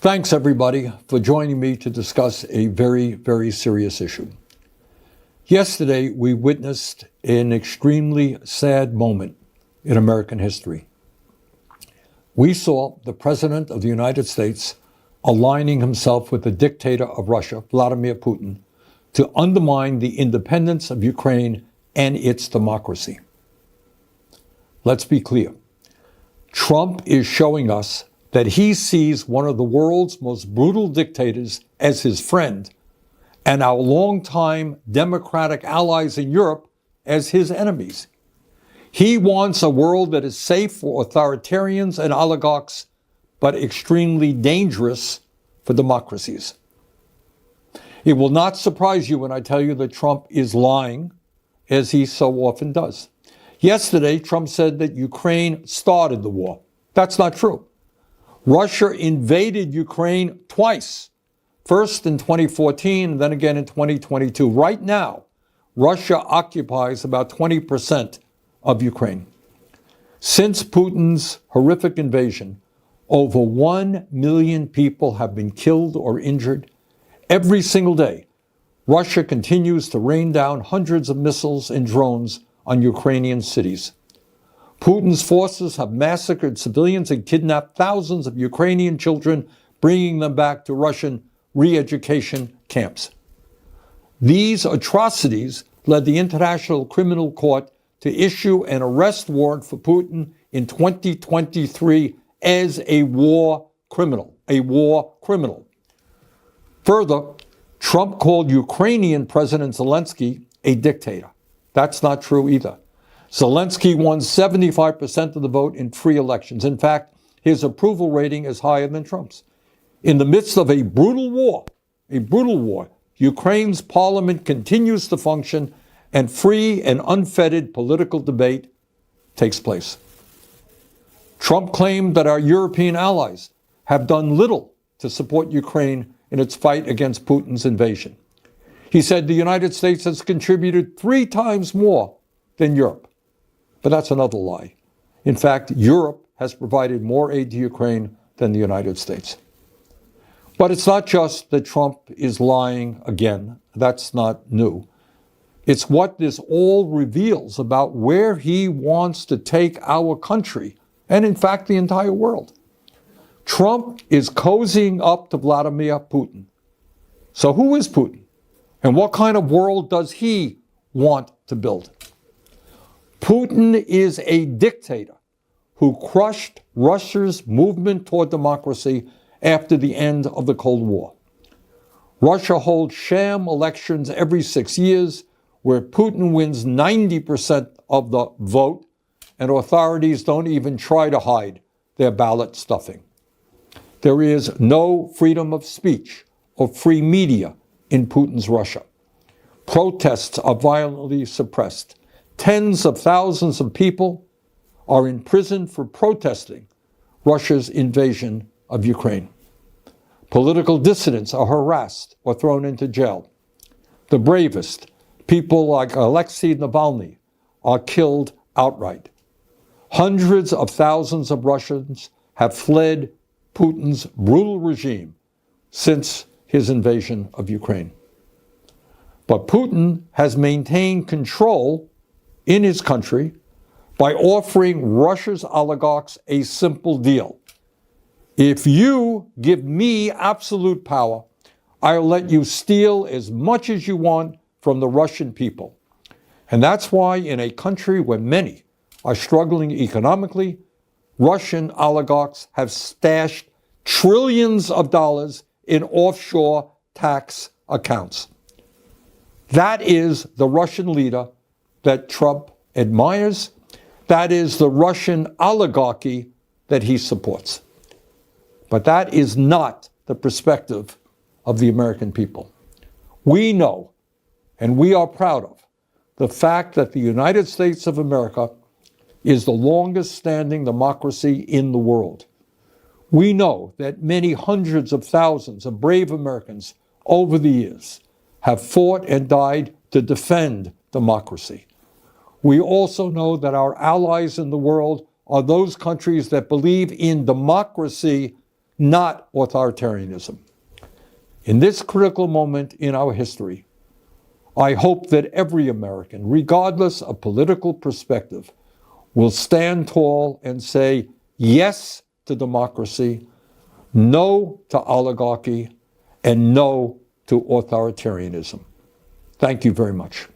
Thanks, everybody, for joining me to discuss a very, very serious issue. Yesterday, we witnessed an extremely sad moment in American history. We saw the President of the United States aligning himself with the dictator of Russia, Vladimir Putin, to undermine the independence of Ukraine and its democracy. Let's be clear. Trump is showing us that he sees one of the world's most brutal dictators as his friend and our longtime democratic allies in Europe as his enemies. He wants a world that is safe for authoritarians and oligarchs, but extremely dangerous for democracies. It will not surprise you when I tell you that Trump is lying, as he so often does. Yesterday, Trump said that Ukraine started the war. That's not true. Russia invaded Ukraine twice, first in 2014 and then again in 2022. Right now, Russia occupies about 20% of Ukraine. Since Putin's horrific invasion, over 1 million people have been killed or injured. Every single day, Russia continues to rain down hundreds of missiles and drones on Ukrainian cities. Putin's forces have massacred civilians and kidnapped thousands of Ukrainian children, bringing them back to Russian re-education camps. These atrocities led the International Criminal Court to issue an arrest warrant for Putin in 2023 as a war criminal. Further, Trump called Ukrainian President Zelensky a dictator. That's not true either. Zelensky won 75% of the vote in free elections. In fact, his approval rating is higher than Trump's. In the midst of a brutal war, Ukraine's parliament continues to function and free and unfettered political debate takes place. Trump claimed that our European allies have done little to support Ukraine in its fight against Putin's invasion. He said the United States has contributed 3 times more than Europe. But that's another lie. In fact, Europe has provided more aid to Ukraine than the United States. But it's not just that Trump is lying again. That's not new. It's what this all reveals about where he wants to take our country, and in fact, the entire world. Trump is cozying up to Vladimir Putin. So who is Putin? And what kind of world does he want to build? Putin is a dictator who crushed Russia's movement toward democracy after the end of the Cold War. Russia holds sham elections every 6 years where Putin wins 90% of the vote and authorities don't even try to hide their ballot stuffing. There is no freedom of speech or free media in Putin's Russia. Protests are violently suppressed. Tens of thousands of people are in prison for protesting Russia's invasion of Ukraine. Political dissidents are harassed or thrown into jail. The bravest, people like Alexei Navalny, are killed outright. Hundreds of thousands of Russians have fled Putin's brutal regime since his invasion of Ukraine. But Putin has maintained control in his country by offering Russia's oligarchs a simple deal. If you give me absolute power, I'll let you steal as much as you want from the Russian people. And that's why in a country where many are struggling economically, Russian oligarchs have stashed trillions of dollars in offshore tax accounts. That is the Russian leader that Trump admires. That is the Russian oligarchy that he supports. But that is not the perspective of the American people. We know, and we are proud of, the fact that the United States of America is the longest standing democracy in the world. We know that many hundreds of thousands of brave Americans over the years have fought and died to defend democracy. We also know that our allies in the world are those countries that believe in democracy not authoritarianism. In this critical moment in our history, I hope that every American, regardless of political perspective, will stand tall and say yes to democracy, no to oligarchy, and no to authoritarianism. Thank you very much.